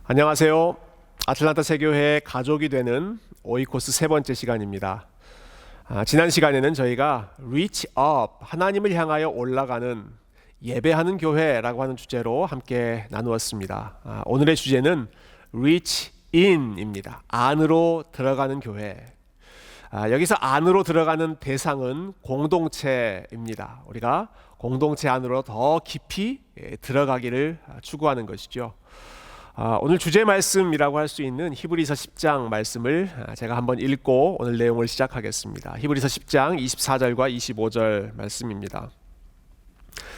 안녕하세요. 아틀란타 세교회 가족이 되는 오이코스 세 번째 시간입니다. 지난 시간에는 저희가 Reach Up, 하나님을 향하여 올라가는 예배하는 교회라고 하는 주제로 함께 나누었습니다. 오늘의 주제는 Reach In입니다. 안으로 들어가는 교회. 여기서 안으로 들어가는 대상은 공동체입니다. 우리가 공동체 안으로 더 깊이 들어가기를 추구하는 것이죠. 오늘 주제 말씀이라고 할 수 있는 히브리서 10장 말씀을 제가 한번 읽고 오늘 내용을 시작하겠습니다. 히브리서 10장 24절과 25절 말씀입니다.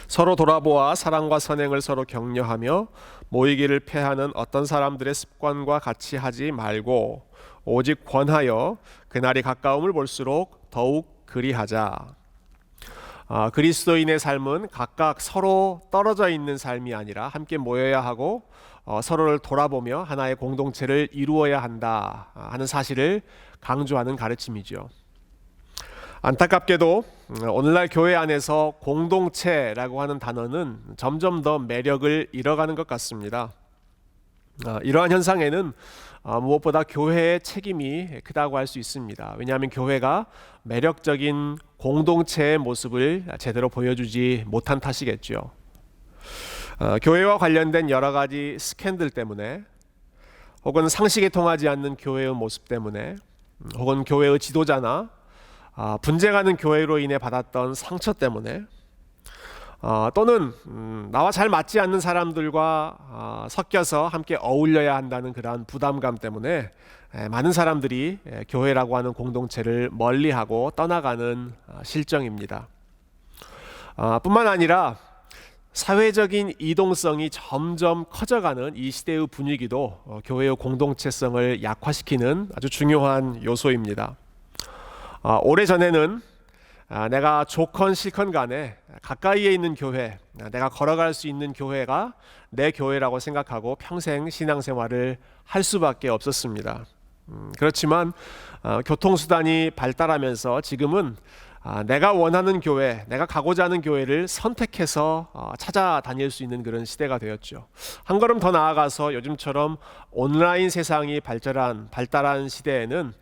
서로 돌아보아 사랑과 선행을 서로 격려하며 모이기를 패하는 어떤 사람들의 습관과 같이 하지 말고 오직 권하여 그날이 가까움을 볼수록 더욱 그리하자. 그리스도인의 삶은 각각 서로 떨어져 있는 삶이 아니라 함께 모여야 하고 서로를 돌아보며 하나의 공동체를 이루어야 한다 하는 사실을 강조하는 가르침이죠. 안타깝게도 오늘날 교회 안에서 공동체라고 하는 단어는 점점 더 매력을 잃어가는 것 같습니다. 이러한 현상에는 무엇보다 교회의 책임이 크다고 할 수 있습니다. 왜냐하면 교회가 매력적인 공동체의 모습을 제대로 보여주지 못한 탓이겠죠. 교회와 관련된 여러 가지 스캔들 때문에, 혹은 상식에 통하지 않는 교회의 모습 때문에, 혹은 교회의 지도자나 분쟁하는 교회로 인해 받았던 상처 때문에, 또는 나와 잘 맞지 않는 사람들과 섞여서 함께 어울려야 한다는 그러한 부담감 때문에 많은 사람들이 교회라고 하는 공동체를 멀리하고 떠나가는 실정입니다. 뿐만 아니라 사회적인 이동성이 점점 커져가는 이 시대의 분위기도 교회의 공동체성을 약화시키는 아주 중요한 요소입니다. 오래전에는 내가 좋건 싫건 간에 가까이에 있는 교회, 내가 걸어갈 수 있는 교회가 내 교회라고 생각하고 평생 신앙생활을 할 수밖에 없었습니다. 그렇지만 교통수단이 발달하면서 지금은 내가 원하는 교회, 내가 가고자 하는 교회를 선택해서 찾아다닐 수 있는 그런 시대가 되었죠. 한 걸음 더 나아가서 요즘처럼 온라인 세상이 발달한 시대에는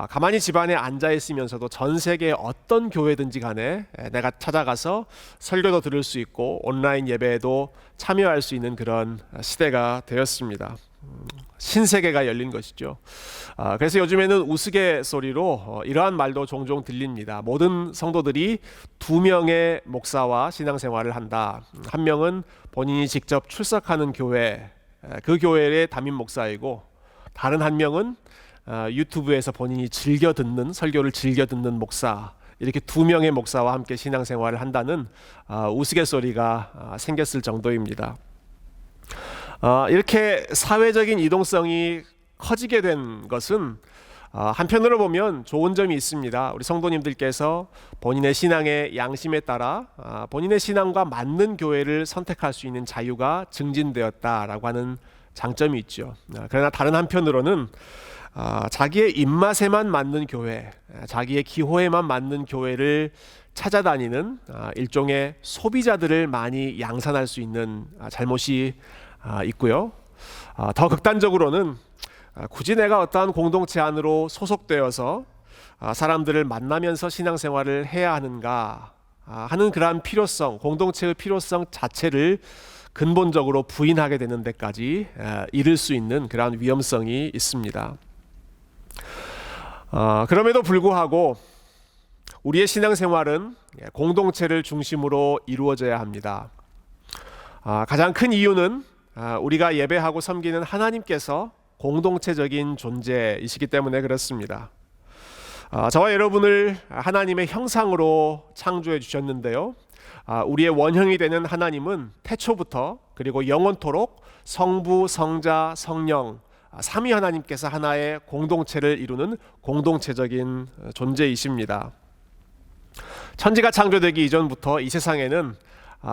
가만히 집안에 앉아 있으면서도 전 세계 어떤 교회든지 간에 내가 찾아가서 설교도 들을 수 있고 온라인 예배에도 참여할 수 있는 그런 시대가 되었습니다. 신세계가 열린 것이죠. 그래서 요즘에는 우스갯소리로 이러한 말도 종종 들립니다. 모든 성도들이 두 명의 목사와 신앙생활을 한다. 한 명은 본인이 직접 출석하는 교회, 그 교회의 담임 목사이고, 다른 한 명은 유튜브에서 본인이 설교를 즐겨 듣는 목사, 이렇게 두 명의 목사와 함께 신앙생활을 한다는 우스갯소리가 생겼을 정도입니다. 이렇게 사회적인 이동성이 커지게 된 것은 한편으로 보면 좋은 점이 있습니다. 우리 성도님들께서 본인의 신앙의 양심에 따라 본인의 신앙과 맞는 교회를 선택할 수 있는 자유가 증진되었다라고 하는 장점이 있죠. 그러나 다른 한편으로는 자기의 입맛에만 맞는 교회, 자기의 기호에만 맞는 교회를 찾아다니는 일종의 소비자들을 많이 양산할 수 있는 잘못이 있고요. 더 극단적으로는 굳이 내가 어떠한 공동체 안으로 소속되어서 사람들을 만나면서 신앙생활을 해야 하는가 하는 그러한 필요성, 공동체의 필요성 자체를 근본적으로 부인하게 되는 데까지 이를 수 있는 그러한 위험성이 있습니다. 그럼에도 불구하고 우리의 신앙생활은 공동체를 중심으로 이루어져야 합니다. 가장 큰 이유는 우리가 예배하고 섬기는 하나님께서 공동체적인 존재이시기 때문에 그렇습니다. 저와 여러분을 하나님의 형상으로 창조해 주셨는데요, 우리의 원형이 되는 하나님은 태초부터 그리고 영원토록 성부, 성자, 성령 삼위 하나님께서 하나의 공동체를 이루는 공동체적인 존재이십니다. 천지가 창조되기 이전부터 이 세상에는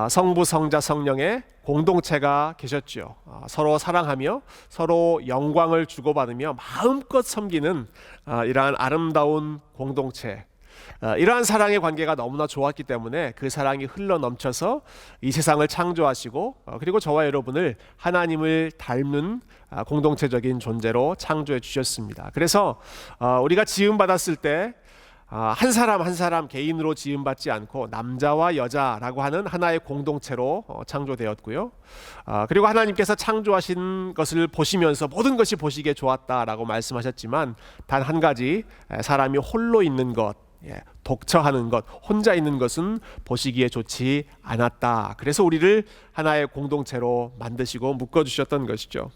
성부, 성자, 성령의 공동체가 계셨죠. 서로 사랑하며 서로 영광을 주고받으며 마음껏 섬기는 이러한 아름다운 공동체, 이러한 사랑의 관계가 너무나 좋았기 때문에 그 사랑이 흘러 넘쳐서 이 세상을 창조하시고 그리고 저와 여러분을 하나님을 닮는 공동체적인 존재로 창조해 주셨습니다. 그래서 우리가 지음 받았을 때 한 사람 한 사람 개인으로 지음받지 않고 남자와 여자라고 하는 하나의 공동체로 창조되었고요. 그리고 하나님께서 창조하신 것을 보시면서 모든 것이 보시기에 좋았다라고 말씀하셨지만 단 한 가지, 사람이 홀로 있는 것, 독처하는 것, 혼자 있는 것은 보시기에 좋지 않았다. 그래서 우리를 하나의 공동체로 만드시고 묶어주셨던 것이죠.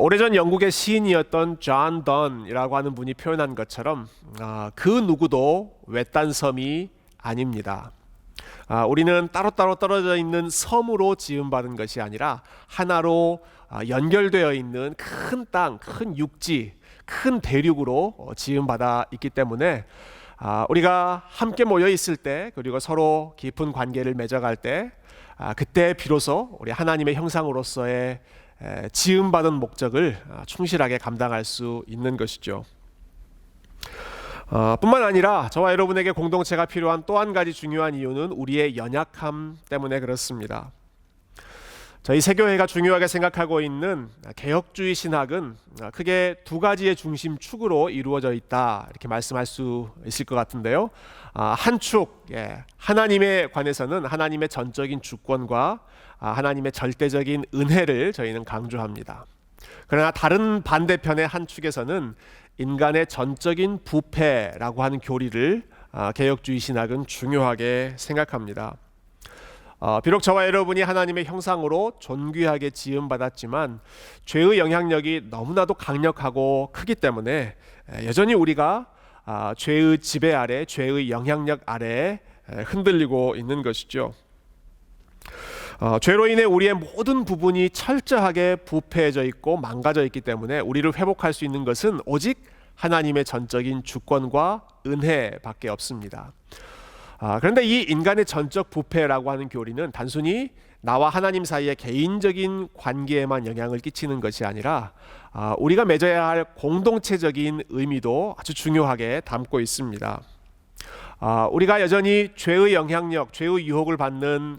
오래전 영국의 시인이었던 존 던이라고 하는 분이 표현한 것처럼 그 누구도 외딴 섬이 아닙니다. 우리는 따로따로 떨어져 있는 섬으로 지음받은 것이 아니라 하나로 연결되어 있는 큰 땅, 큰 육지, 큰 대륙으로 지음받아 있기 때문에 우리가 함께 모여 있을 때 그리고 서로 깊은 관계를 맺어갈 때 그때 비로소 우리 하나님의 형상으로서의 지음받은 목적을 충실하게 감당할 수 있는 것이죠. 뿐만 아니라 저와 여러분에게 공동체가 필요한 또 한 가지 중요한 이유는 우리의 연약함 때문에 그렇습니다. 저희 세교회가 중요하게 생각하고 있는 개혁주의 신학은 크게 두 가지의 중심축으로 이루어져 있다 이렇게 말씀할 수 있을 것 같은데요. 한 축, 하나님에 관해서는 하나님의 전적인 주권과 하나님의 절대적인 은혜를 저희는 강조합니다. 그러나 다른 반대편의 한 축에서는 인간의 전적인 부패라고 하는 교리를 개혁주의 신학은 중요하게 생각합니다. 비록 저와 여러분이 하나님의 형상으로 존귀하게 지음받았지만 죄의 영향력이 너무나도 강력하고 크기 때문에 여전히 우리가 죄의 지배 아래, 죄의 영향력 아래 흔들리고 있는 것이죠. 죄로 인해 우리의 모든 부분이 철저하게 부패해져 있고 망가져 있기 때문에 우리를 회복할 수 있는 것은 오직 하나님의 전적인 주권과 은혜밖에 없습니다. 그런데 이 인간의 전적 부패라고 하는 교리는 단순히 나와 하나님 사이의 개인적인 관계에만 영향을 끼치는 것이 아니라 우리가 맺어야 할 공동체적인 의미도 아주 중요하게 담고 있습니다. 우리가 여전히 죄의 영향력, 죄의 유혹을 받는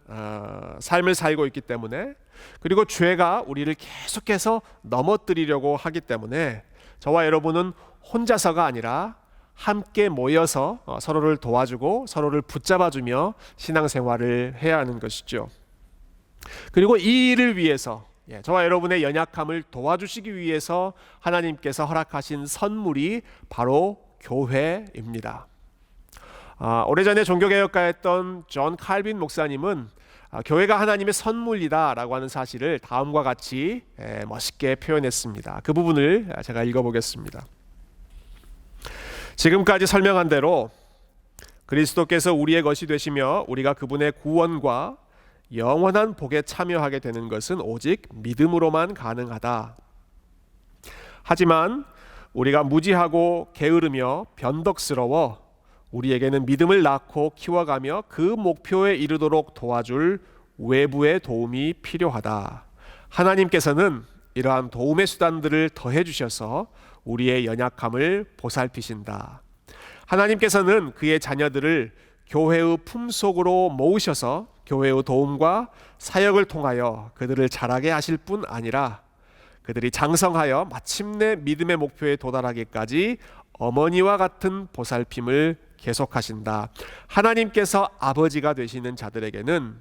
삶을 살고 있기 때문에 그리고 죄가 우리를 계속해서 넘어뜨리려고 하기 때문에 저와 여러분은 혼자서가 아니라 함께 모여서 서로를 도와주고 서로를 붙잡아주며 신앙생활을 해야 하는 것이죠. 그리고 이 일을 위해서 저와 여러분의 연약함을 도와주시기 위해서 하나님께서 허락하신 선물이 바로 교회입니다. 오래전에 종교개혁가였던 존 칼빈 목사님은 교회가 하나님의 선물이다 라고 하는 사실을 다음과 같이 멋있게 표현했습니다. 그 부분을 제가 읽어보겠습니다. 지금까지 설명한 대로 그리스도께서 우리의 것이 되시며 우리가 그분의 구원과 영원한 복에 참여하게 되는 것은 오직 믿음으로만 가능하다. 하지만 우리가 무지하고 게으르며 변덕스러워 우리에게는 믿음을 낳고 키워가며 그 목표에 이르도록 도와줄 외부의 도움이 필요하다. 하나님께서는 이러한 도움의 수단들을 더해 주셔서 우리의 연약함을 보살피신다. 하나님께서는 그의 자녀들을 교회의 품속으로 모으셔서 교회의 도움과 사역을 통하여 그들을 자라게 하실 뿐 아니라 그들이 장성하여 마침내 믿음의 목표에 도달하기까지 어머니와 같은 보살핌을 계속하신다. 하나님께서 아버지가 되시는 자들에게는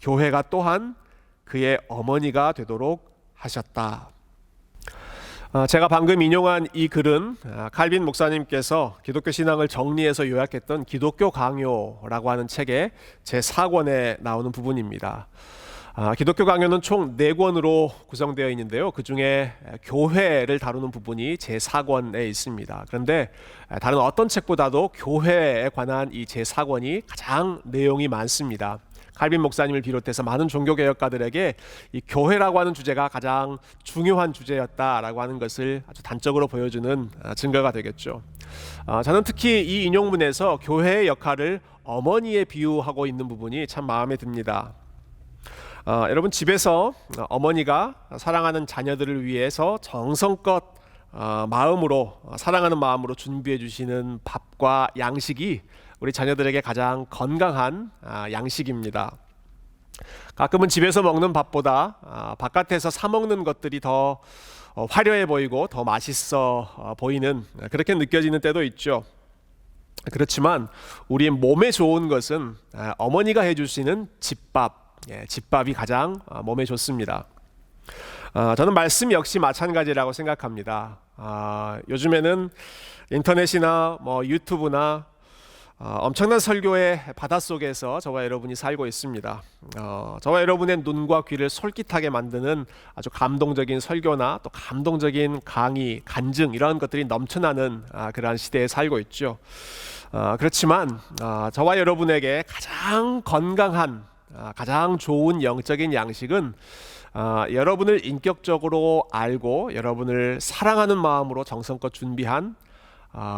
교회가 또한 그의 어머니가 되도록 하셨다. 제가 방금 인용한 이 글은 칼빈 목사님께서 기독교 신앙을 정리해서 요약했던 기독교 강요라고 하는 책의 제4권에 나오는 부분입니다. 기독교 강요는 총 4권으로 구성되어 있는데요. 그 중에 교회를 다루는 부분이 제4권에 있습니다. 그런데 다른 어떤 책보다도 교회에 관한 이 제4권이 가장 내용이 많습니다. 칼빈 목사님을 비롯해서 많은 종교개혁가들에게 이 교회라고 하는 주제가 가장 중요한 주제였다라고 하는 것을 아주 단적으로 보여주는 증거가 되겠죠. 저는 특히 이 인용문에서 교회의 역할을 어머니에 비유하고 있는 부분이 참 마음에 듭니다. 여러분 집에서 어머니가 사랑하는 자녀들을 위해서 정성껏 마음으로 사랑하는 마음으로 준비해 주시는 밥과 양식이 우리 자녀들에게 가장 건강한 양식입니다. 가끔은 집에서 먹는 밥보다 바깥에서 사 먹는 것들이 더 화려해 보이고 더 맛있어 보이는 그렇게 느껴지는 때도 있죠. 그렇지만 우리 몸에 좋은 것은 어머니가 해주시는 집밥, 집밥이 가장 몸에 좋습니다. 저는 말씀 역시 마찬가지라고 생각합니다. 요즘에는 인터넷이나 유튜브나 엄청난 설교의 바닷속에서 저와 여러분이 살고 있습니다. 저와 여러분의 눈과 귀를 솔깃하게 만드는 아주 감동적인 설교나 또 감동적인 강의, 간증 이런 것들이 넘쳐나는 그러한 시대에 살고 있죠. 그렇지만 저와 여러분에게 가장 건강한, 가장 좋은 영적인 양식은 여러분을 인격적으로 알고 여러분을 사랑하는 마음으로 정성껏 준비한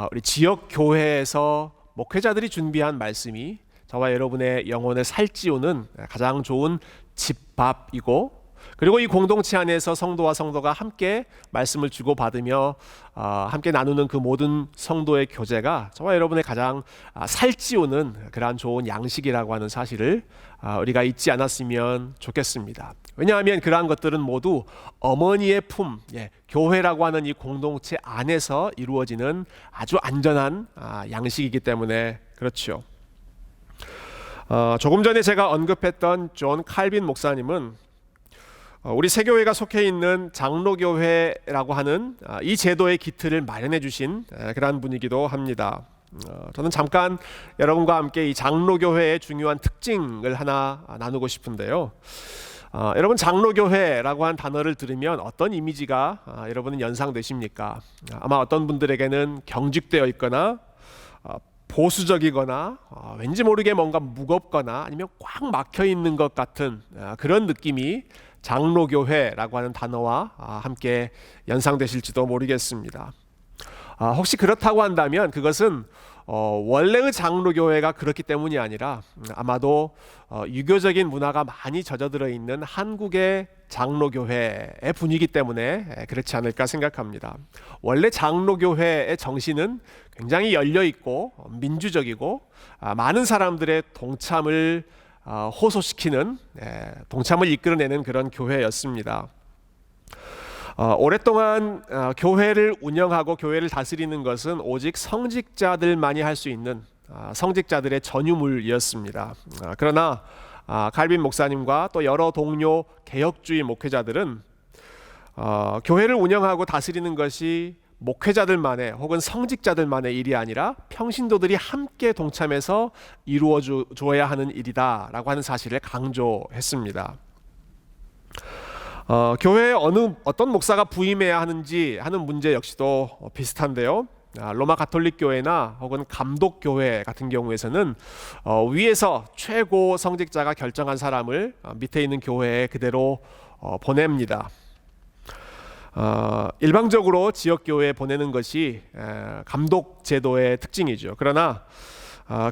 우리 지역 교회에서 목회자들이 준비한 말씀이 저와 여러분의 영혼을 살찌우는 가장 좋은 집밥이고, 그리고 이 공동체 안에서 성도와 성도가 함께 말씀을 주고받으며 함께 나누는 그 모든 성도의 교제가 저와 여러분의 가장 살찌우는 그러한 좋은 양식이라고 하는 사실을 우리가 잊지 않았으면 좋겠습니다. 왜냐하면 그러한 것들은 모두 어머니의 품, 교회라고 하는 이 공동체 안에서 이루어지는 아주 안전한 양식이기 때문에 그렇죠. 조금 전에 제가 언급했던 존 칼빈 목사님은 우리 세교회가 속해 있는 장로교회라고 하는 이 제도의 기틀을 마련해 주신 그러한 분이기도 합니다. 저는 잠깐 여러분과 함께 이 장로교회의 중요한 특징을 하나 나누고 싶은데요. 여러분, 장로교회라고 한 단어를 들으면 어떤 이미지가 여러분은 연상되십니까? 아마 어떤 분들에게는 경직되어 있거나 보수적이거나 왠지 모르게 뭔가 무겁거나 아니면 꽉 막혀 있는 것 같은 그런 느낌이 장로교회라고 하는 단어와 함께 연상되실지도 모르겠습니다. 혹시 그렇다고 한다면 그것은 원래의 장로교회가 그렇기 때문이 아니라 아마도 유교적인 문화가 많이 젖어들어 있는 한국의 장로교회의 분위기 때문에 그렇지 않을까 생각합니다. 원래 장로교회의 정신은 굉장히 열려있고 민주적이고 많은 사람들의 동참을 호소시키는, 동참을 이끌어내는 그런 교회였습니다. 오랫동안 교회를 운영하고 교회를 다스리는 것은 오직 성직자들만이 할 수 있는 성직자들의 전유물이었습니다. 그러나 칼빈 목사님과 또 여러 동료 개혁주의 목회자들은 교회를 운영하고 다스리는 것이 목회자들만의 혹은 성직자들만의 일이 아니라 평신도들이 함께 동참해서 이루어줘야 하는 일이다라고 하는 사실을 강조했습니다. 교회에 어떤 목사가 부임해야 하는지 하는 문제 역시도 비슷한데요. 로마 가톨릭 교회나 혹은 감독 교회 같은 경우에서는 위에서 최고 성직자가 결정한 사람을 밑에 있는 교회에 그대로 보냅니다. 일방적으로 지역 교회에 보내는 것이 감독 제도의 특징이죠. 그러나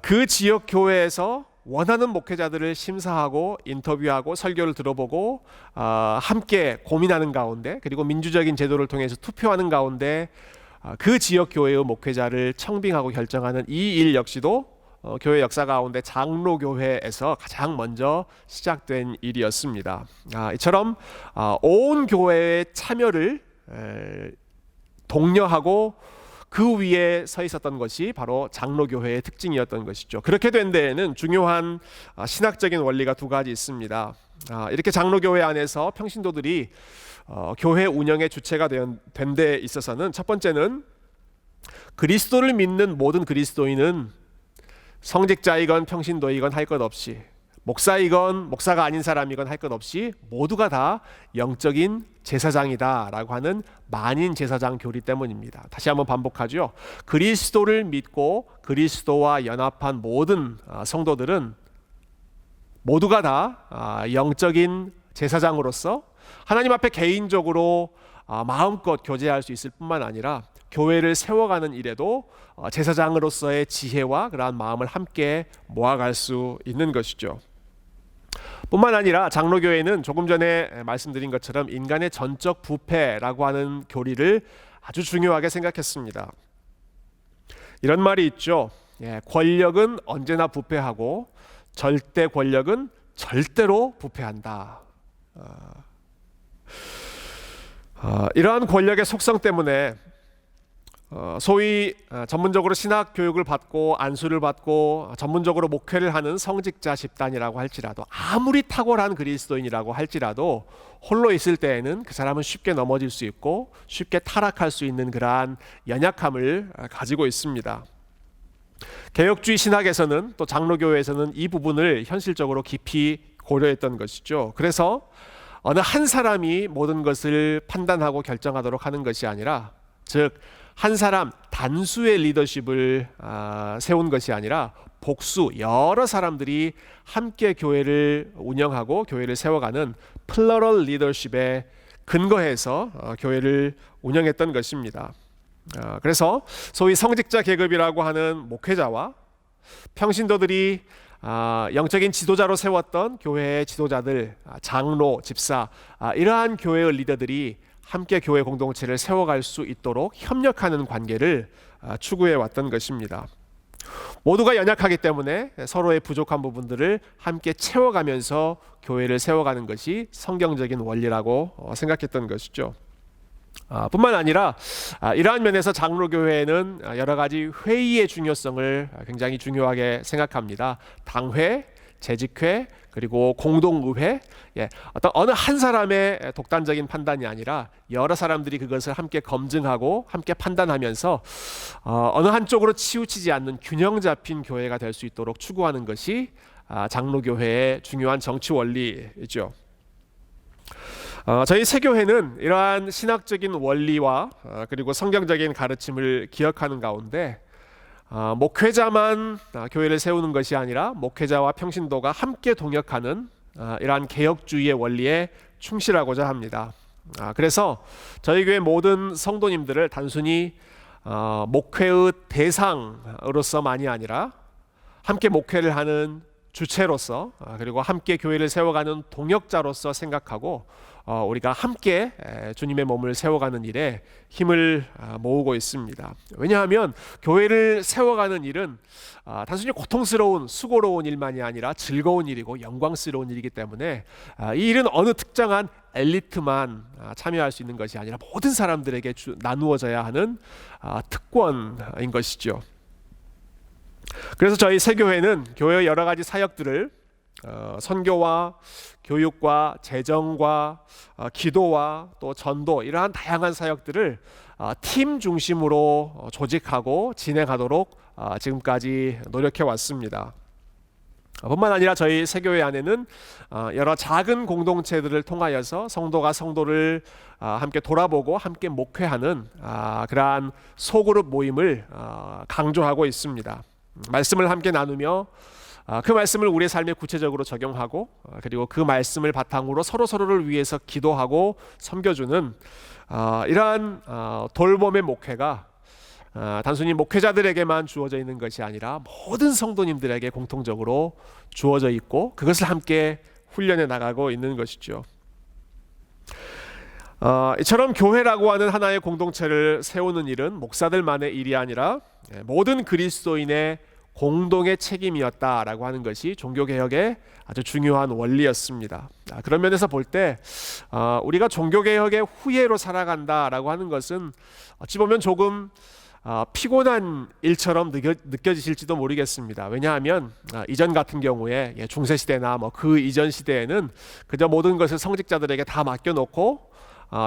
그 지역 교회에서 원하는 목회자들을 심사하고 인터뷰하고 설교를 들어보고 함께 고민하는 가운데, 그리고 민주적인 제도를 통해서 투표하는 가운데 그 지역 교회의 목회자를 청빙하고 결정하는 이 일 역시도 교회 역사 가운데 장로교회에서 가장 먼저 시작된 일이었습니다. 이처럼 온 교회의 참여를 독려하고 그 위에 서 있었던 것이 바로 장로교회의 특징이었던 것이죠. 그렇게 된 데에는 중요한 신학적인 원리가 두 가지 있습니다. 이렇게 장로교회 안에서 평신도들이 교회 운영의 주체가 된 데 있어서는 첫 번째는 그리스도를 믿는 모든 그리스도인은 성직자이건 평신도이건 할 것 없이, 목사이건 목사가 아닌 사람이건 할 것 없이 모두가 다 영적인 제사장이다 라고 하는 만인 제사장 교리 때문입니다. 다시 한번 반복하죠. 그리스도를 믿고 그리스도와 연합한 모든 성도들은 모두가 다 영적인 제사장으로서 하나님 앞에 개인적으로 마음껏 교제할 수 있을 뿐만 아니라 교회를 세워가는 일에도 제사장으로서의 지혜와 그러한 마음을 함께 모아갈 수 있는 것이죠. 뿐만 아니라 장로교회는 조금 전에 말씀드린 것처럼 인간의 전적 부패라고 하는 교리를 아주 중요하게 생각했습니다. 이런 말이 있죠. 권력은 언제나 부패하고 절대 권력은 절대로 부패한다. 이러한 권력의 속성 때문에 소위 전문적으로 신학 교육을 받고 안수를 받고 전문적으로 목회를 하는 성직자 집단이라고 할지라도, 아무리 탁월한 그리스도인이라고 할지라도 홀로 있을 때에는 그 사람은 쉽게 넘어질 수 있고 쉽게 타락할 수 있는 그러한 연약함을 가지고 있습니다. 개혁주의 신학에서는, 또 장로교회에서는 이 부분을 현실적으로 깊이 고려했던 것이죠. 그래서 어느 한 사람이 모든 것을 판단하고 결정하도록 하는 것이 아니라, 즉 한 사람 단수의 리더십을 세운 것이 아니라 복수 여러 사람들이 함께 교회를 운영하고 교회를 세워가는 플러럴 리더십에 근거해서 교회를 운영했던 것입니다. 그래서 소위 성직자 계급이라고 하는 목회자와 평신도들이 영적인 지도자로 세웠던 교회의 지도자들, 장로, 집사, 이러한 교회의 리더들이 함께 교회 공동체를 세워갈 수 있도록 협력하는 관계를 추구해 왔던 것입니다. 모두가 연약하기 때문에 서로의 부족한 부분들을 함께 채워가면서 교회를 세워가는 것이 성경적인 원리라고 생각했던 것이죠. 뿐만 아니라 이러한 면에서 장로교회는 여러 가지 회의의 중요성을 굉장히 중요하게 생각합니다. 당회, 재직회, 그리고 공동의회, 어떤 어느 한 사람의 독단적인 판단이 아니라 여러 사람들이 그것을 함께 검증하고 함께 판단하면서 어느 한쪽으로 치우치지 않는 균형 잡힌 교회가 될 수 있도록 추구하는 것이 장로교회의 중요한 정치 원리이죠. 저희 세교회는 이러한 신학적인 원리와 그리고 성경적인 가르침을 기억하는 가운데, 목회자만 교회를 세우는 것이 아니라 목회자와 평신도가 함께 동역하는 이러한 개혁주의의 원리에 충실하고자 합니다. 그래서 저희 교회 모든 성도님들을 단순히 목회의 대상으로서만이 아니라 함께 목회를 하는 주체로서, 그리고 함께 교회를 세워가는 동역자로서 생각하고 우리가 함께 주님의 몸을 세워가는 일에 힘을 모으고 있습니다. 왜냐하면 교회를 세워가는 일은 단순히 고통스러운 수고로운 일만이 아니라 즐거운 일이고 영광스러운 일이기 때문에 이 일은 어느 특정한 엘리트만 참여할 수 있는 것이 아니라 모든 사람들에게 나누어져야 하는 특권인 것이죠. 그래서 저희 세교회는 교회의 여러 가지 사역들을 선교와 교육과 재정과 기도와 또 전도, 이러한 다양한 사역들을 팀 중심으로 조직하고 진행하도록 지금까지 노력해 왔습니다. 뿐만 아니라 저희 세교회 안에는 여러 작은 공동체들을 통하여서 성도가 성도를 함께 돌아보고 함께 목회하는 그러한 소그룹 모임을 강조하고 있습니다. 말씀을 함께 나누며 그 말씀을 우리의 삶에 구체적으로 적용하고, 그리고 그 말씀을 바탕으로 서로를 위해서 기도하고 섬겨주는 이러한 돌봄의 목회가 단순히 목회자들에게만 주어져 있는 것이 아니라 모든 성도님들에게 공통적으로 주어져 있고, 그것을 함께 훈련해 나가고 있는 것이죠. 이처럼 교회라고 하는 하나의 공동체를 세우는 일은 목사들만의 일이 아니라 모든 그리스도인의 공동의 책임이었다라고 하는 것이 종교개혁의 아주 중요한 원리였습니다. 그런 면에서 볼 때 우리가 종교개혁의 후예로 살아간다라고 하는 것은 어찌 보면 조금 피곤한 일처럼 느껴지실지도 모르겠습니다. 왜냐하면 이전 같은 경우에 중세시대나 그 이전 시대에는 그저 모든 것을 성직자들에게 다 맡겨놓고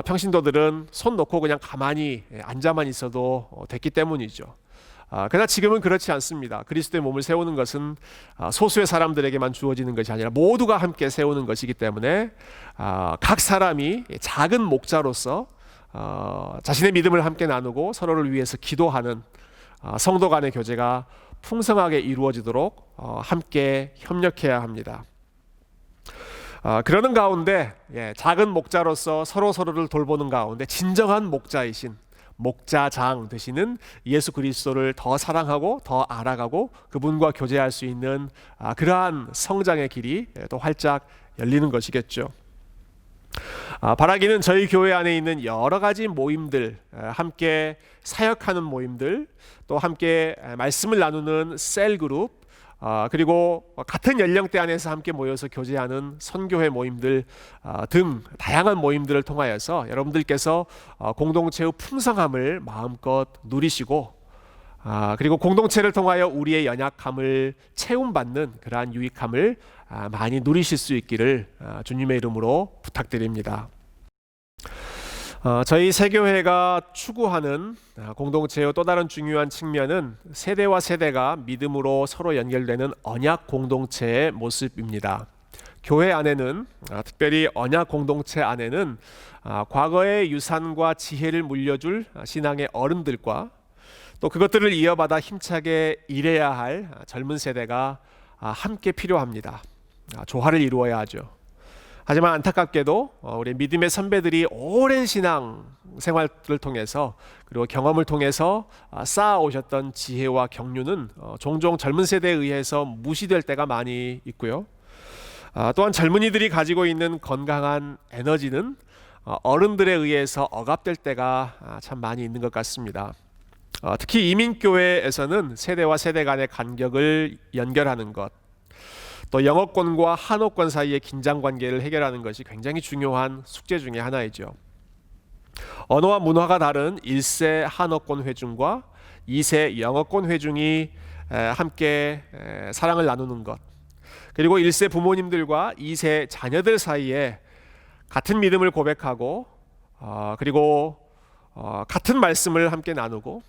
평신도들은 손 놓고 그냥 가만히 앉아만 있어도 됐기 때문이죠. 그러나 지금은 그렇지 않습니다. 그리스도의 몸을 세우는 것은 소수의 사람들에게만 주어지는 것이 아니라 모두가 함께 세우는 것이기 때문에 각 사람이 작은 목자로서 자신의 믿음을 함께 나누고 서로를 위해서 기도하는 성도 간의 교제가 풍성하게 이루어지도록 함께 협력해야 합니다. 그러는 가운데 작은 목자로서 서로를 돌보는 가운데 진정한 목자이신 목자장 되시는 예수 그리스도를 더 사랑하고 더 알아가고 그분과 교제할 수 있는 그러한 성장의 길이 또 활짝 열리는 것이겠죠. 바라기는 저희 교회 안에 있는 여러 가지 모임들, 함께 사역하는 모임들, 또 함께 말씀을 나누는 셀 그룹, 그리고 같은 연령대 안에서 함께 모여서 교제하는 선교회 모임들 등 다양한 모임들을 통하여서 여러분들께서 공동체의 풍성함을 마음껏 누리시고, 그리고 공동체를 통하여 우리의 연약함을 채움받는 그러한 유익함을 많이 누리실 수 있기를 주님의 이름으로 부탁드립니다. 저희 새교회가 추구하는 공동체의 또 다른 중요한 측면은 세대와 세대가 믿음으로 서로 연결되는 언약 공동체의 모습입니다. 교회 안에는, 특별히 언약 공동체 안에는 과거의 유산과 지혜를 물려줄 신앙의 어른들과 또 그것들을 이어받아 힘차게 일해야 할 젊은 세대가 함께 필요합니다. 조화를 이루어야 하죠. 하지만 안타깝게도 우리 믿음의 선배들이 오랜 신앙 생활을 통해서 그리고 경험을 통해서 쌓아오셨던 지혜와 경륜은 종종 젊은 세대에 의해서 무시될 때가 많이 있고요. 또한 젊은이들이 가지고 있는 건강한 에너지는 어른들에 의해서 억압될 때가 참 많이 있는 것 같습니다. 특히 이민교회에서는 세대와 세대 간의 간격을 연결하는 것, 또 영어권과 한어권 사이의 긴장관계를 해결하는 것이 굉장히 중요한 숙제 중에 하나이죠. 언어와 문화가 다른 1세 한어권 회중과 2세 영어권 회중이 함께 사랑을 나누는 것, 그리고 1세 부모님들과 2세 자녀들 사이에 같은 믿음을 고백하고 그리고 같은 말씀을 함께 나누고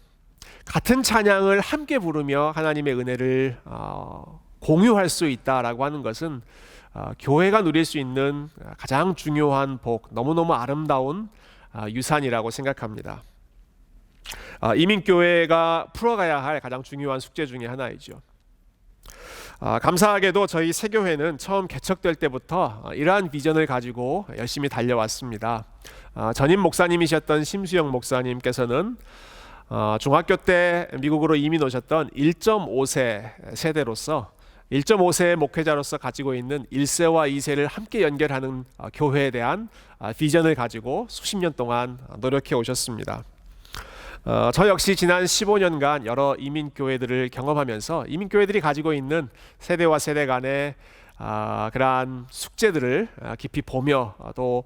같은 찬양을 함께 부르며 하나님의 은혜를 공유할 수 있다라고 하는 것은 교회가 누릴 수 있는 가장 중요한 복, 너무너무 아름다운 유산이라고 생각합니다. 이민교회가 풀어가야 할 가장 중요한 숙제 중에 하나이죠. 감사하게도 저희 새교회는 처음 개척될 때부터 이러한 비전을 가지고 열심히 달려왔습니다. 전임 목사님이셨던 심수영 목사님께서는 중학교 때 미국으로 이민 오셨던 1.5세 세대로서 1.5세의 목회자로서 가지고 있는 1세와 2세를 함께 연결하는 교회에 대한 비전을 가지고 수십 년 동안 노력해 오셨습니다. 저 역시 지난 15년간 여러 이민교회들을 경험하면서 이민교회들이 가지고 있는 세대와 세대 간의 그러한 숙제들을 깊이 보며 또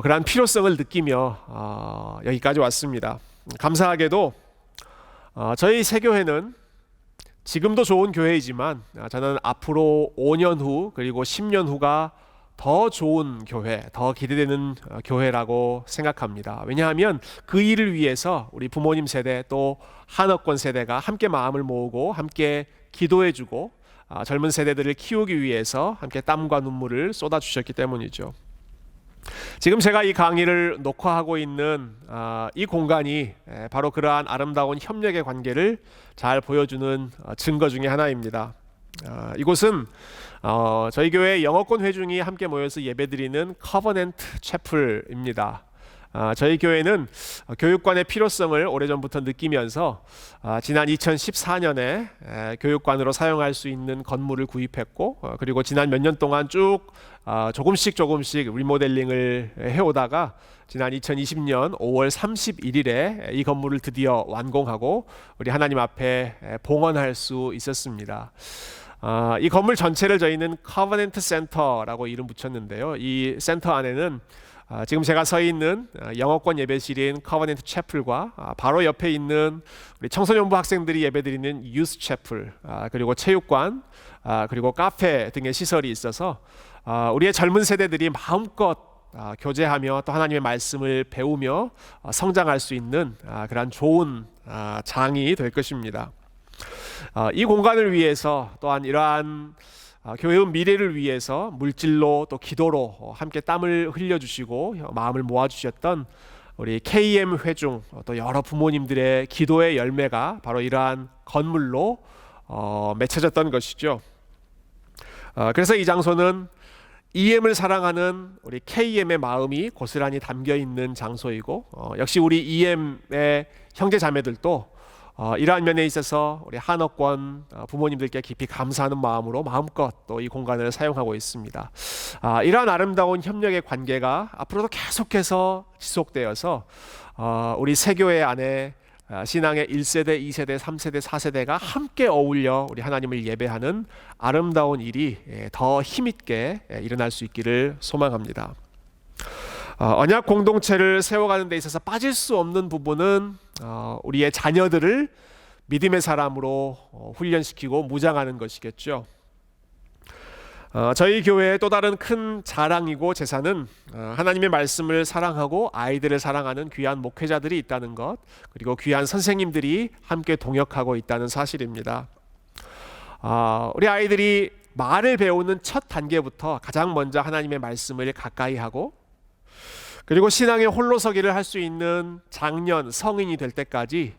그러한 필요성을 느끼며 여기까지 왔습니다. 감사하게도 저희 새교회는 지금도 좋은 교회이지만 저는 앞으로 5년 후 그리고 10년 후가 더 좋은 교회, 더 기대되는 교회라고 생각합니다. 왜냐하면 그 일을 위해서 우리 부모님 세대 또 한어권 세대가 함께 마음을 모으고 함께 기도해주고 젊은 세대들을 키우기 위해서 함께 땀과 눈물을 쏟아주셨기 때문이죠. 지금 제가 이 강의를 녹화하고 있는 이 공간이 바로 그러한 아름다운 협력의 관계를 잘 보여주는 증거 중에 하나입니다. 이곳은 저희 교회 영어권 회중이 함께 모여서 예배드리는 커버넌트 채플입니다. 저희 교회는 교육관의 필요성을 오래전부터 느끼면서 지난 2014년에 교육관으로 사용할 수 있는 건물을 구입했고 그리고 지난 몇 년 동안 쭉 조금씩 리모델링을 해오다가 지난 2020년 5월 31일에 이 건물을 드디어 완공하고 우리 하나님 앞에 봉헌할 수 있었습니다. 이 건물 전체를 저희는 커버넌트 센터라고 이름 붙였는데요. 이 센터 안에는 지금 제가 서 있는 영어권 예배실인 커버넌트 채플과 바로 옆에 있는 우리 청소년부 학생들이 예배드리는 유스 채플, 그리고 체육관, 그리고 카페 등의 시설이 있어서 우리의 젊은 세대들이 마음껏 교제하며 또 하나님의 말씀을 배우며 성장할 수 있는 그런 좋은 장이 될 것입니다. 이 공간을 위해서 또한 이러한 교회의 미래를 위해서 물질로 또 기도로 함께 땀을 흘려주시고 마음을 모아주셨던 우리 KM 회중 또 여러 부모님들의 기도의 열매가 바로 이러한 건물로 맺혀졌던 것이죠. 그래서 이 장소는 EM을 사랑하는 우리 KM의 마음이 고스란히 담겨 있는 장소이고 역시 우리 EM의 형제 자매들도 이러한 면에 있어서 우리 한옥권 부모님들께 깊이 감사하는 마음으로 마음껏 또 이 공간을 사용하고 있습니다. 이러한 아름다운 협력의 관계가 앞으로도 계속해서 지속되어서 우리 새교회 안에 신앙의 1세대, 2세대, 3세대, 4세대가 함께 어울려 우리 하나님을 예배하는 아름다운 일이 더 힘있게 일어날 수 있기를 소망합니다. 언약 공동체를 세워가는 데 있어서 빠질 수 없는 부분은 우리의 자녀들을 믿음의 사람으로 훈련시키고 무장하는 것이겠죠. 저희 교회의 또 다른 큰 자랑이고 제사는 하나님의 말씀을 사랑하고 아이들을 사랑하는 귀한 목회자들이 있다는 것, 그리고 귀한 선생님들이 함께 동역하고 있다는 사실입니다. 우리 아이들이 말을 배우는 첫 단계부터 가장 먼저 하나님의 말씀을 가까이 하고, 그리고 신앙의 홀로서기를 할 수 있는 장년, 성인이 될 때까지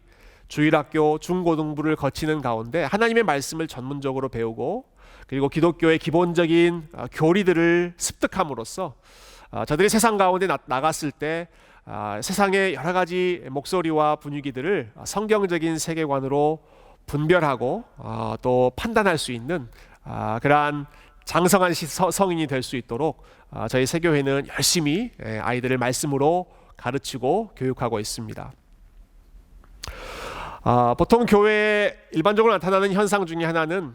주일학교, 중고등부를 거치는 가운데 하나님의 말씀을 전문적으로 배우고, 그리고 기독교의 기본적인 교리들을 습득함으로써 저들이 세상 가운데 나갔을 때 세상의 여러 가지 목소리와 분위기들을 성경적인 세계관으로 분별하고 또 판단할 수 있는 그러한 장성한 성인이 될 수 있도록 저희 새교회는 열심히 아이들을 말씀으로 가르치고 교육하고 있습니다. 보통 교회에 일반적으로 나타나는 현상 중에 하나는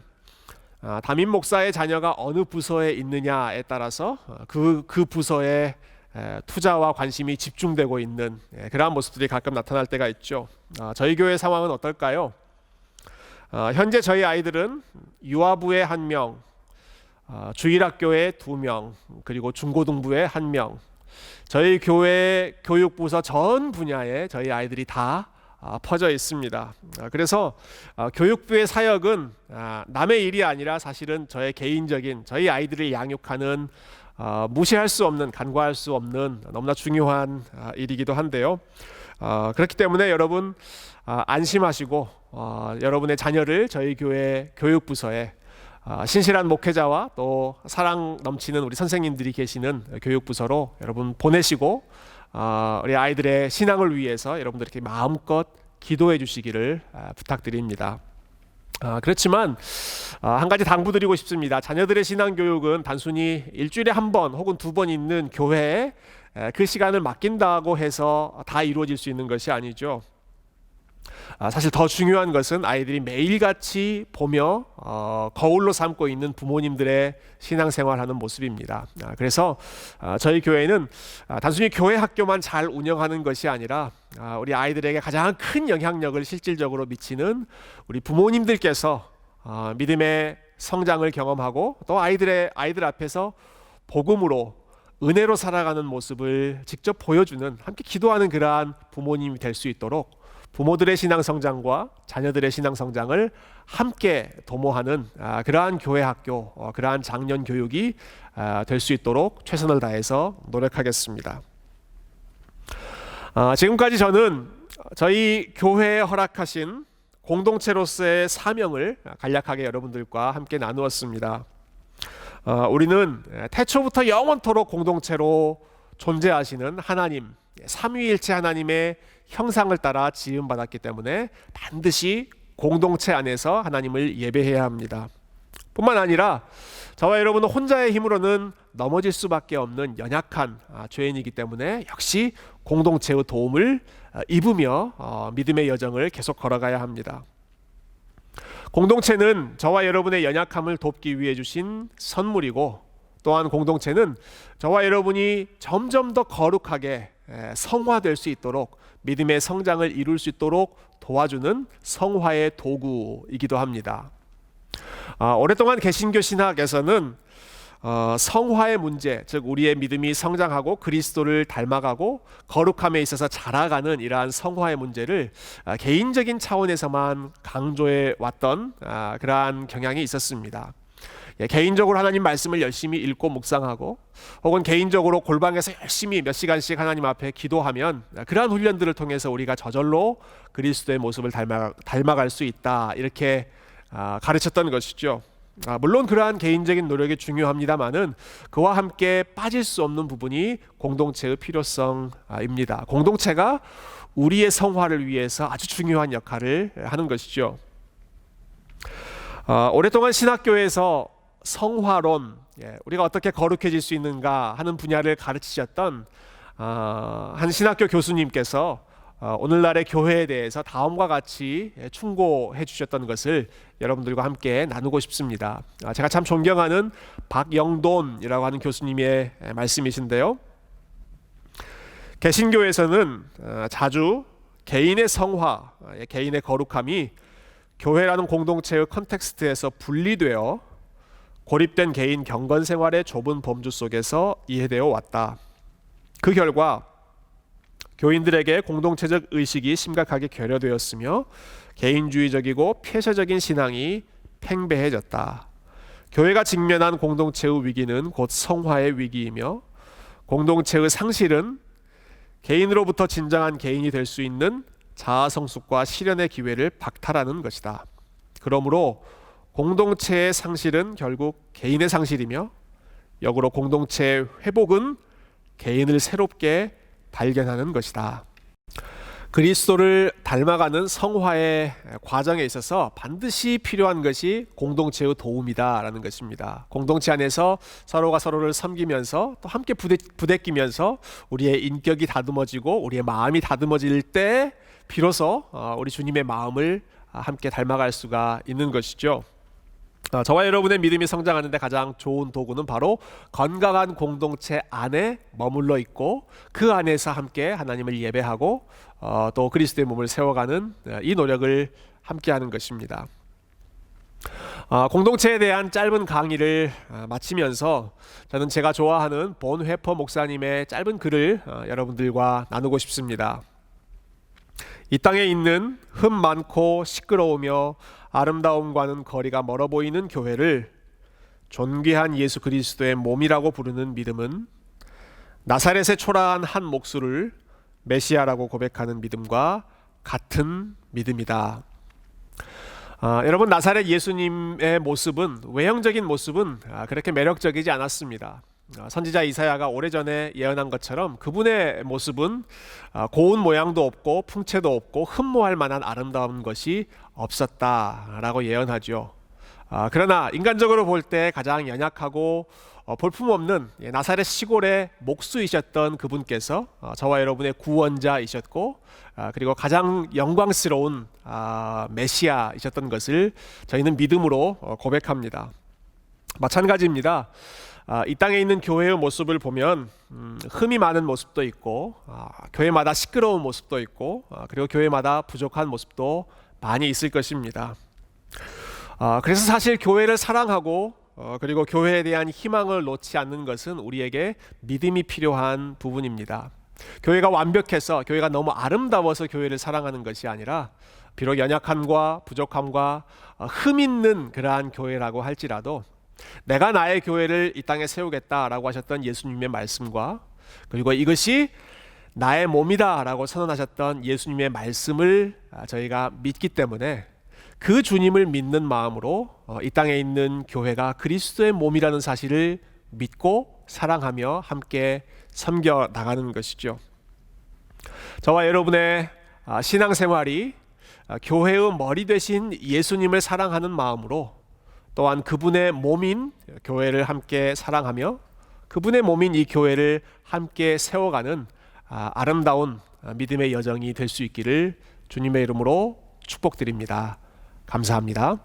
담임 목사의 자녀가 어느 부서에 있느냐에 따라서 그 부서에 투자와 관심이 집중되고 있는 그러한 모습들이 가끔 나타날 때가 있죠. 저희 교회 상황은 어떨까요? 현재 저희 아이들은 유아부에 1명, 주일학교에 2명, 그리고 중고등부에 1명, 저희 교회 교육부서 전 분야에 저희 아이들이 다 퍼져 있습니다. 그래서 교육부의 사역은 남의 일이 아니라 사실은 저의 개인적인, 저희 아이들을 양육하는 무시할 수 없는, 간과할 수 없는 너무나 중요한 일이기도 한데요. 그렇기 때문에 여러분 안심하시고 여러분의 자녀를 저희 교회 교육부서에 신실한 목회자와 또 사랑 넘치는 우리 선생님들이 계시는 교육부서로 여러분 보내시고 우리 아이들의 신앙을 위해서 여러분들께 마음껏 기도해 주시기를 부탁드립니다. 그렇지만 한 가지 당부드리고 싶습니다. 자녀들의 신앙 교육은 단순히 일주일에 1번 혹은 2번 있는 교회에 그 시간을 맡긴다고 해서 다 이루어질 수 있는 것이 아니죠. 사실 더 중요한 것은 아이들이 매일같이 보며 거울로 삼고 있는 부모님들의 신앙생활하는 모습입니다. 그래서 저희 교회는 단순히 교회 학교만 잘 운영하는 것이 아니라 우리 아이들에게 가장 큰 영향력을 실질적으로 미치는 우리 부모님들께서 믿음의 성장을 경험하고 또 아이들 앞에서 복음으로 은혜로 살아가는 모습을 직접 보여주는, 함께 기도하는 그러한 부모님이 될 수 있도록 부모들의 신앙 성장과 자녀들의 신앙 성장을 함께 도모하는 그러한 교회 학교, 그러한 장년 교육이 될 수 있도록 최선을 다해서 노력하겠습니다. 지금까지 저는 저희 교회에 허락하신 공동체로서의 사명을 간략하게 여러분들과 함께 나누었습니다. 우리는 태초부터 영원토록 공동체로 존재하시는 하나님, 삼위일체 하나님의 형상을 따라 지음받았기 때문에 반드시 공동체 안에서 하나님을 예배해야 합니다. 뿐만 아니라 저와 여러분은 혼자의 힘으로는 넘어질 수밖에 없는 연약한 죄인이기 때문에 역시 공동체의 도움을 입으며 믿음의 여정을 계속 걸어가야 합니다. 공동체는 저와 여러분의 연약함을 돕기 위해 주신 선물이고, 또한 공동체는 저와 여러분이 점점 더 거룩하게 성화될 수 있도록, 믿음의 성장을 이룰 수 있도록 도와주는 성화의 도구이기도 합니다. 오랫동안 개신교 신학에서는 성화의 문제, 즉 우리의 믿음이 성장하고 그리스도를 닮아가고 거룩함에 있어서 자라가는 이러한 성화의 문제를 개인적인 차원에서만 강조해 왔던 그러한 경향이 있었습니다. 개인적으로 하나님 말씀을 열심히 읽고 묵상하고, 혹은 개인적으로 골방에서 열심히 몇 시간씩 하나님 앞에 기도하면 그러한 훈련들을 통해서 우리가 저절로 그리스도의 모습을 닮아갈 수 있다, 이렇게 가르쳤던 것이죠. 물론 그러한 개인적인 노력이 중요합니다만은 그와 함께 빠질 수 없는 부분이 공동체의 필요성입니다. 공동체가 우리의 성화를 위해서 아주 중요한 역할을 하는 것이죠. 오랫동안 신학교에서 성화론, 우리가 어떻게 거룩해질 수 있는가 하는 분야를 가르치셨던 한 신학교 교수님께서 오늘날의 교회에 대해서 다음과 같이 충고해 주셨던 것을 여러분들과 함께 나누고 싶습니다. 제가 참 존경하는 박영돈이라고 하는 교수님의 말씀이신데요. 개신교에서는 자주 개인의 성화, 개인의 거룩함이 교회라는 공동체의 컨텍스트에서 분리되어 고립된 개인 경건 생활의 좁은 범주 속에서 이해되어 왔다. 그 결과 교인들에게 공동체적 의식이 심각하게 결여되었으며 개인주의적이고 폐쇄적인 신앙이 팽배해졌다. 교회가 직면한 공동체의 위기는 곧 성화의 위기이며 공동체의 상실은 개인으로부터 진정한 개인이 될 수 있는 자아성숙과 실현의 기회를 박탈하는 것이다. 그러므로 공동체의 상실은 결국 개인의 상실이며 역으로 공동체의 회복은 개인을 새롭게 발견하는 것이다. 그리스도를 닮아가는 성화의 과정에 있어서 반드시 필요한 것이 공동체의 도움이다라는 것입니다. 공동체 안에서 서로가 서로를 섬기면서 또 함께 부대끼면서 우리의 인격이 다듬어지고 우리의 마음이 다듬어질 때 비로소 우리 주님의 마음을 함께 닮아갈 수가 있는 것이죠. 저와 여러분의 믿음이 성장하는 데 가장 좋은 도구는 바로 건강한 공동체 안에 머물러 있고 그 안에서 함께 하나님을 예배하고 또 그리스도의 몸을 세워가는 이 노력을 함께 하는 것입니다. 공동체에 대한 짧은 강의를 마치면서 저는 제가 좋아하는 본 회퍼 목사님의 짧은 글을 여러분들과 나누고 싶습니다. 이 땅에 있는 흠 많고 시끄러우며 아름다움과는 거리가 멀어 보이는 교회를 존귀한 예수 그리스도의 몸이라고 부르는 믿음은 나사렛의 초라한 한 목수를 메시아라고 고백하는 믿음과 같은 믿음이다. 여러분, 나사렛 예수님의 모습은, 외형적인 모습은 그렇게 매력적이지 않았습니다. 선지자 이사야가 오래전에 예언한 것처럼 그분의 모습은 고운 모양도 없고 풍채도 없고 흠모할 만한 아름다운 것이 없었다라고 예언하죠. 그러나 인간적으로 볼 때 가장 연약하고 볼품없는 나사렛 시골의 목수이셨던 그분께서 저와 여러분의 구원자이셨고 그리고 가장 영광스러운 메시아이셨던 것을 저희는 믿음으로 고백합니다. 마찬가지입니다. 이 땅에 있는 교회의 모습을 보면 흠이 많은 모습도 있고 교회마다 시끄러운 모습도 있고 그리고 교회마다 부족한 모습도 많이 있을 것입니다. 그래서 사실 교회를 사랑하고 그리고 교회에 대한 희망을 놓지 않는 것은 우리에게 믿음이 필요한 부분입니다. 교회가 완벽해서, 교회가 너무 아름다워서 교회를 사랑하는 것이 아니라 비록 연약함과 부족함과 흠 있는 그러한 교회라고 할지라도 내가 나의 교회를 이 땅에 세우겠다라고 하셨던 예수님의 말씀과 그리고 이것이 나의 몸이다 라고 선언하셨던 예수님의 말씀을 저희가 믿기 때문에 그 주님을 믿는 마음으로 이 땅에 있는 교회가 그리스도의 몸이라는 사실을 믿고 사랑하며 함께 섬겨 나가는 것이죠. 저와 여러분의 신앙생활이 교회의 머리 되신 예수님을 사랑하는 마음으로 또한 그분의 몸인 교회를 함께 사랑하며 그분의 몸인 이 교회를 함께 세워가는 아름다운 믿음의 여정이 될 수 있기를 주님의 이름으로 축복드립니다. 감사합니다.